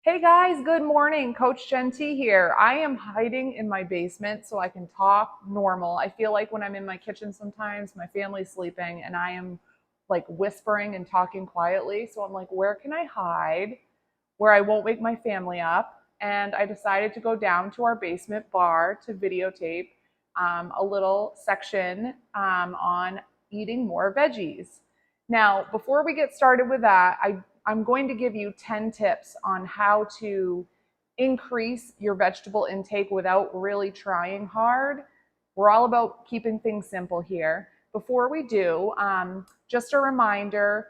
Hey guys, good morning. Coach Genty here. I am hiding in my basement so I can talk normal. I feel like when I'm in my kitchen sometimes, my family's sleeping and I am like whispering and talking quietly. So I'm like, where can I hide where I won't wake my family up? And I decided to go down to our basement bar to videotape a little section on eating more veggies. Now, before we get started with that, I'm going to give you 10 tips on how to increase your vegetable intake without really trying hard. We're all about keeping things simple here. Before we do, just a reminder,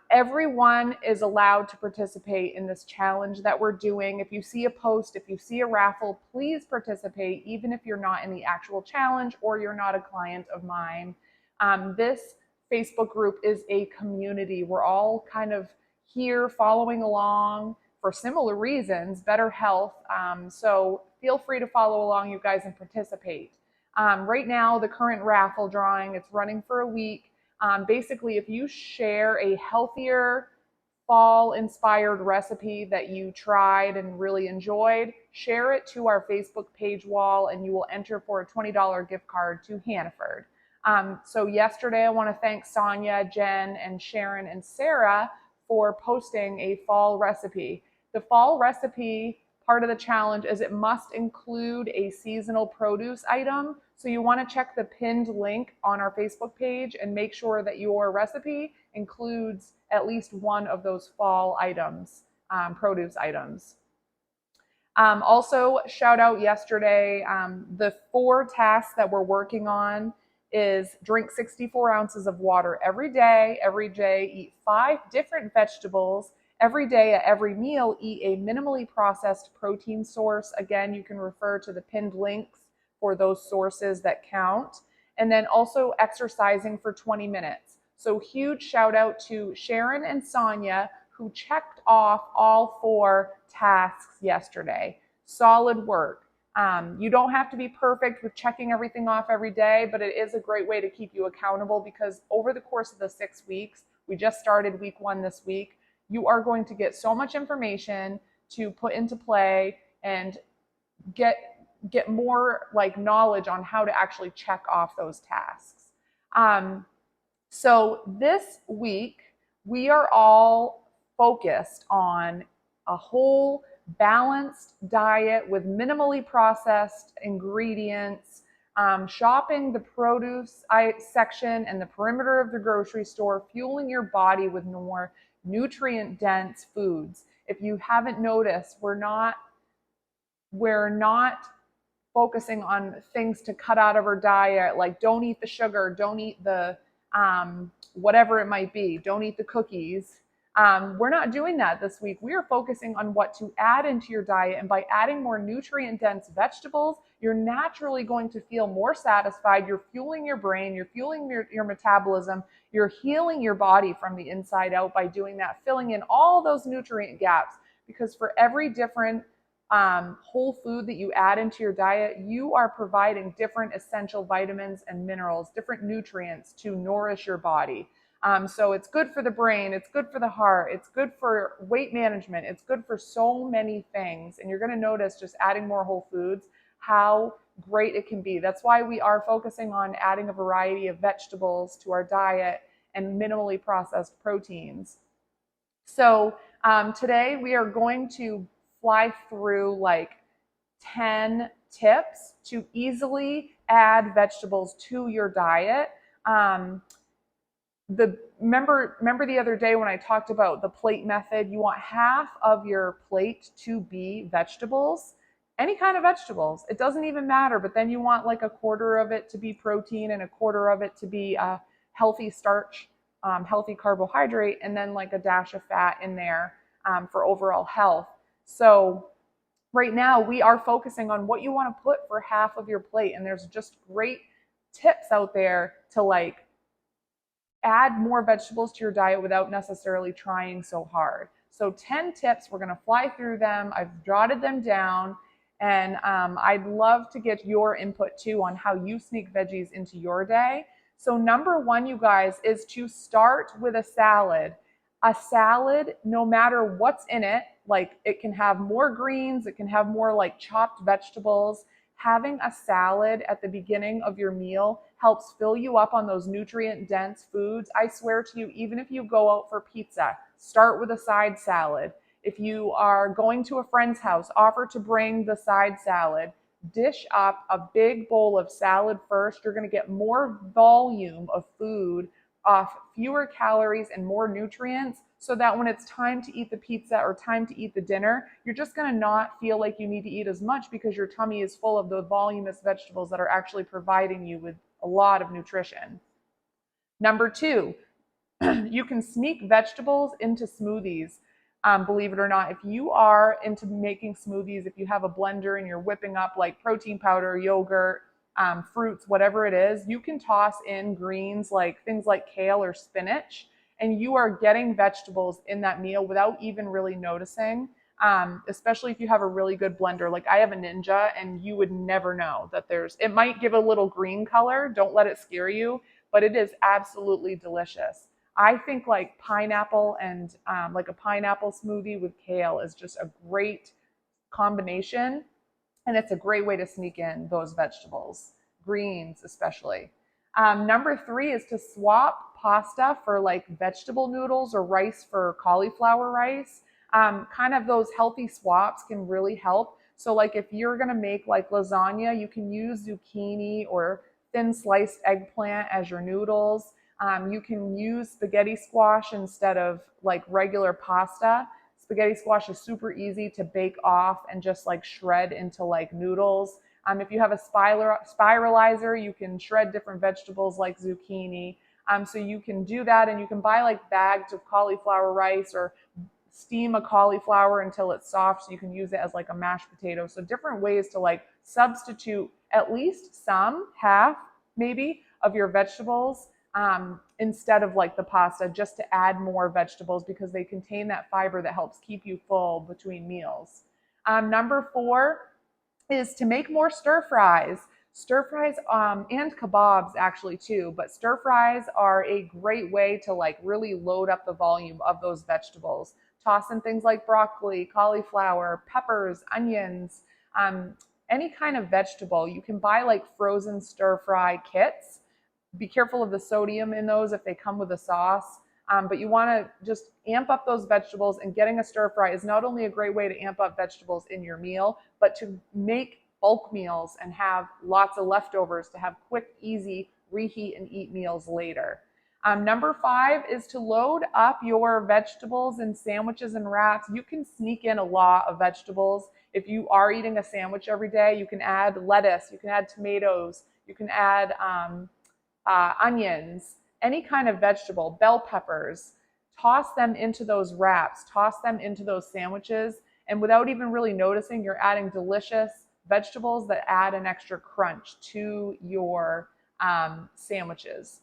everyone is allowed to participate in this challenge that we're doing. If you see a post, if you see a raffle, please participate, even if you're not in the actual challenge or you're not a client of mine. This Facebook group is a community. We're all kind of here following along for similar reasons, better health. So feel free to follow along, you guys, and participate. Right now, the current raffle drawing, it's running for a week. Basically, if you share a healthier, fall inspired recipe that you tried and really enjoyed, share it to our Facebook page wall and you will enter for a $20 gift card to Hannaford. So yesterday, I want to thank Sonia, Jen, and Sharon and Sarah for posting a fall recipe. The fall recipe part of the challenge is it must include a seasonal produce item. So you want to check the pinned link on our Facebook page and make sure that your recipe includes at least one of those fall items, produce items. Also, shout out yesterday, the 4 tasks that we're working on is drink 64 ounces of water every day, eat 5 different vegetables, every day at every meal, eat a minimally processed protein source. Again, you can refer to the pinned links for those sources that count. And then also exercising for 20 minutes. So huge shout out to Sharon and Sonia who checked off all 4 tasks yesterday. Solid work. You don't have to be perfect with checking everything off every day, but it is a great way to keep you accountable because over the course of the 6 weeks, we just started week 1 this week, you are going to get so much information to put into play and get more like knowledge on how to actually check off those tasks. So this week, we are all focused on a whole balanced diet with minimally processed ingredients, shopping the produce section and the perimeter of the grocery store, fueling your body with more nutrient-dense foods. If you haven't noticed, we're not focusing on things to cut out of our diet, like don't eat the sugar, don't eat the whatever it might be, don't eat the cookies. We're not doing that this week. We are focusing on what to add into your diet. And by adding more nutrient-dense vegetables, you're naturally going to feel more satisfied. You're fueling your brain, you're fueling your metabolism, you're healing your body from the inside out by doing that, filling in all those nutrient gaps. Because for every different whole food that you add into your diet, you are providing different essential vitamins and minerals, different nutrients to nourish your body. So it's good for the brain, it's good for the heart, it's good for weight management, it's good for so many things. And you're going to notice just adding more whole foods, how great it can be. That's why we are focusing on adding a variety of vegetables to our diet and minimally processed proteins. So today we are going to fly through like 10 tips to easily add vegetables to your diet. Remember the other day when I talked about the plate method, you want half of your plate to be vegetables, any kind of vegetables. It doesn't even matter, but then you want like a quarter of it to be protein and a quarter of it to be a healthy starch, healthy carbohydrate, and then like a dash of fat in there for overall health. So right now we are focusing on what you want to put for half of your plate, and there's just great tips out there to like add more vegetables to your diet without necessarily trying so hard. So 10 tips, we're going to fly through them. I've jotted them down, and I'd love to get your input too on how you sneak veggies into your day. So number 1, you guys, is to start with a salad. A salad, no matter what's in it, like it can have more greens, it can have more like chopped vegetables. Having a salad at the beginning of your meal helps fill you up on those nutrient dense foods. I swear to you, even if you go out for pizza, start with a side salad. If you are going to a friend's house, offer to bring the side salad. Dish up a big bowl of salad first. You're going to get more volume of food off fewer calories and more nutrients, so that when it's time to eat the pizza or time to eat the dinner, you're just going to not feel like you need to eat as much because your tummy is full of the voluminous vegetables that are actually providing you with a lot of nutrition. Number two, you can sneak vegetables into smoothies. Believe it or not, if you are into making smoothies, if you have a blender and you're whipping up like protein powder, yogurt, fruits, whatever it is, you can toss in greens like things like kale or spinach, and you are getting vegetables in that meal without even really noticing. Especially if you have a really good blender. Like I have a Ninja, and you would never know that it might give a little green color. Don't let it scare you, but it is absolutely delicious. I think like pineapple and like a pineapple smoothie with kale is just a great combination. And it's a great way to sneak in those vegetables, greens especially. Number three is to swap pasta for like vegetable noodles or rice for cauliflower rice. Kind of those healthy swaps can really help. So like if you're gonna make like lasagna, you can use zucchini or thin sliced eggplant as your noodles. You can use spaghetti squash instead of like regular pasta. Spaghetti squash is super easy to bake off and just like shred into like noodles. If you have a spiralizer, you can shred different vegetables like zucchini. So you can do that, and you can buy like bags of cauliflower rice or steam a cauliflower until it's soft so you can use it as like a mashed potato. So different ways to like substitute at least some, half maybe, of your vegetables instead of like the pasta, just to add more vegetables because they contain that fiber that helps keep you full between meals. Number four is to make more stir fries. Stir fries and kebabs actually too, but stir fries are a great way to like really load up the volume of those vegetables. Toss in things like broccoli, cauliflower, peppers, onions, any kind of vegetable. You can buy like frozen stir fry kits. Be careful of the sodium in those if they come with a sauce. But you want to just amp up those vegetables, and getting a stir fry is not only a great way to amp up vegetables in your meal, but to make bulk meals and have lots of leftovers to have quick, easy reheat and eat meals later. Number five is to load up your vegetables in sandwiches and wraps. You can sneak in a lot of vegetables. If you are eating a sandwich every day, you can add lettuce, you can add tomatoes, you can add onions, any kind of vegetable, bell peppers. Toss them into those wraps, toss them into those sandwiches, and without even really noticing, you're adding delicious vegetables that add an extra crunch to your sandwiches.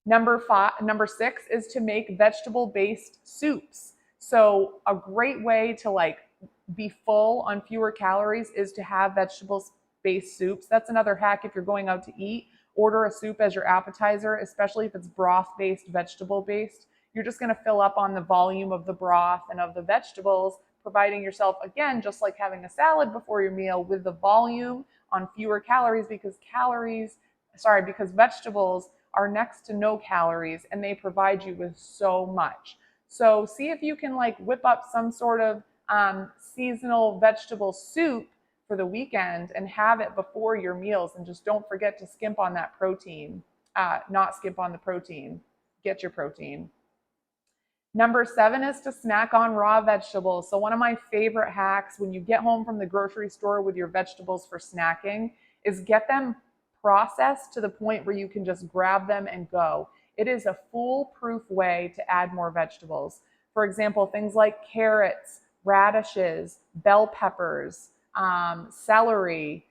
Number six is to make vegetable-based soups. So a great way to like be full on fewer calories is to have vegetables-based soups. That's another hack if you're going out to eat. Order a soup as your appetizer, especially if it's broth-based, vegetable-based. You're just going to fill up on the volume of the broth and of the vegetables, providing yourself, again, just like having a salad before your meal, with the volume on fewer calories because vegetables are next to no calories and they provide you with so much. So see if you can like whip up some sort of seasonal vegetable soup for the weekend and have it before your meals, and just don't forget to skimp on that protein. Not skimp on the protein. Get your protein. Number seven is to snack on raw vegetables. So one of my favorite hacks when you get home from the grocery store with your vegetables for snacking is get them processed to the point where you can just grab them and go. It is a foolproof way to add more vegetables. For example, things like carrots, radishes, bell peppers, celery.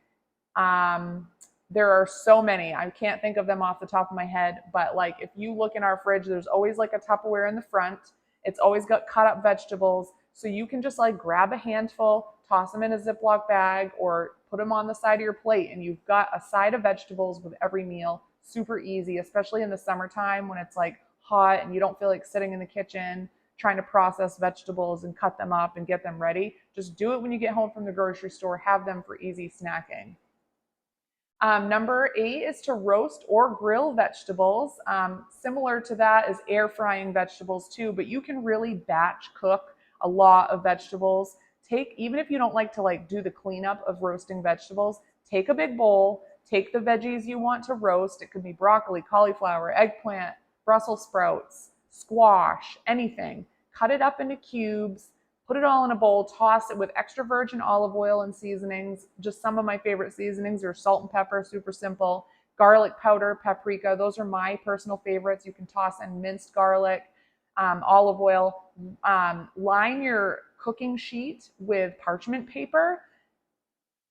There are so many. I can't think of them off the top of my head, but like if you look in our fridge, there's always like a Tupperware in the front. It's always got cut up vegetables. So you can just like grab a handful, toss them in a Ziploc bag, or put them on the side of your plate, and you've got a side of vegetables with every meal. Super easy, especially in the summertime when it's like hot and you don't feel like sitting in the kitchen trying to process vegetables and cut them up and get them ready. Just do it when you get home from the grocery store. Have them for easy snacking. Number 8 is to roast or grill vegetables. Similar to that is air frying vegetables too, but you can really batch cook a lot of vegetables. Even if you don't like to do the cleanup of roasting vegetables, take a big bowl, take the veggies you want to roast. It could be broccoli, cauliflower, eggplant, Brussels sprouts, squash, anything. Cut it up into cubes. Put it all in a bowl, toss it with extra virgin olive oil and seasonings. Just some of my favorite seasonings are salt and pepper, super simple. Garlic powder, paprika, those are my personal favorites. You can toss in minced garlic, olive oil. Line your cooking sheet with parchment paper.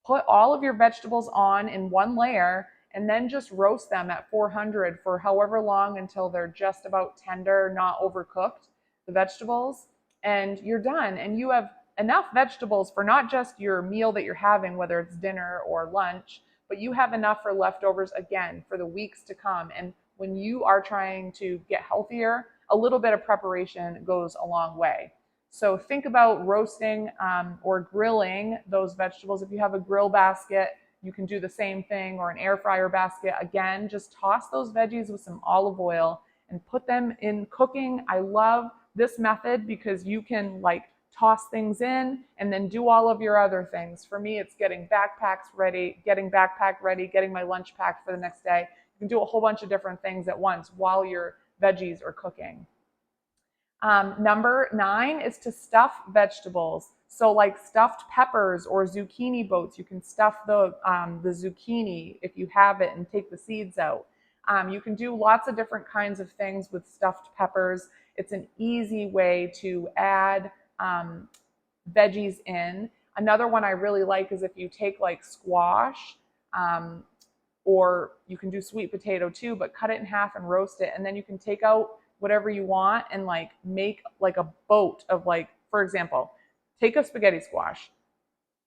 Put all of your vegetables on in one layer and then just roast them at 400 for however long until they're just about tender, not overcooked, the vegetables. And you're done. And you have enough vegetables for not just your meal that you're having, whether it's dinner or lunch, but you have enough for leftovers again for the weeks to come. And when you are trying to get healthier, a little bit of preparation goes a long way. So think about roasting or grilling those vegetables. If you have a grill basket, you can do the same thing, or an air fryer basket. Again, just toss those veggies with some olive oil and put them in cooking. I love this method because you can toss things in and then do all of your other things. For me, it's getting backpack ready, getting my lunch packed for the next day. You can do a whole bunch of different things at once while your veggies are cooking. Number 9 is to stuff vegetables. So stuffed peppers or zucchini boats, you can stuff the zucchini if you have it and take the seeds out. You can do lots of different kinds of things with stuffed peppers. It's an easy way to add veggies in. Another one I really like is if you take squash, or you can do sweet potato too, but cut it in half and roast it. And then you can take out whatever you want and make a boat of for example, take a spaghetti squash,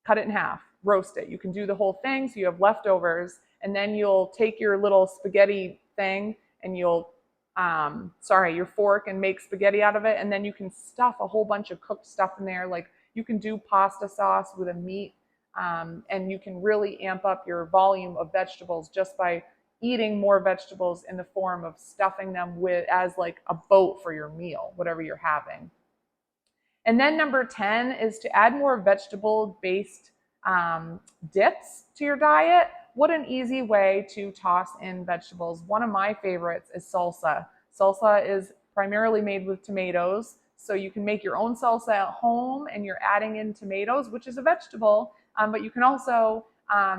cut it in half, roast it. You can do the whole thing so you have leftovers, and then you'll take your little spaghetti thing and you'll your fork and make spaghetti out of it, and then you can stuff a whole bunch of cooked stuff in there. You can do pasta sauce with a meat, and you can really amp up your volume of vegetables just by eating more vegetables in the form of stuffing them as a boat for your meal, whatever you're having. And then number 10 is to add more vegetable-based dips to your diet. What an easy way to toss in vegetables. One of my favorites is salsa. Salsa is primarily made with tomatoes, so you can make your own salsa at home and you're adding in tomatoes, which is a vegetable, but you can also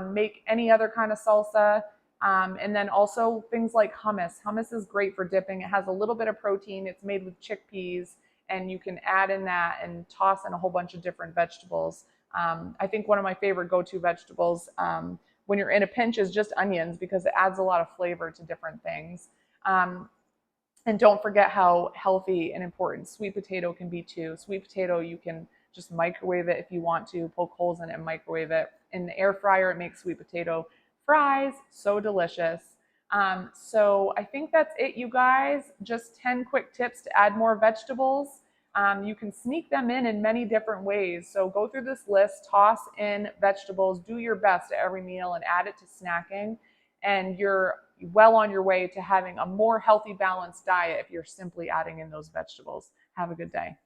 make any other kind of salsa. And then also things like hummus. Hummus is great for dipping. It has a little bit of protein. It's made with chickpeas, and you can add in that and toss in a whole bunch of different vegetables. I think one of my favorite go-to vegetables when you're in a pinch is just onions, because it adds a lot of flavor to different things. And don't forget how healthy and important sweet potato can be too. Sweet potato, you can just microwave it if you want to, poke holes in it and microwave it. In the air fryer, it makes sweet potato fries so delicious. So I think that's it, you guys. Just 10 quick tips to add more vegetables. You can sneak them in many different ways. So go through this list, toss in vegetables, do your best at every meal and add it to snacking. And you're well on your way to having a more healthy, balanced diet if you're simply adding in those vegetables. Have a good day.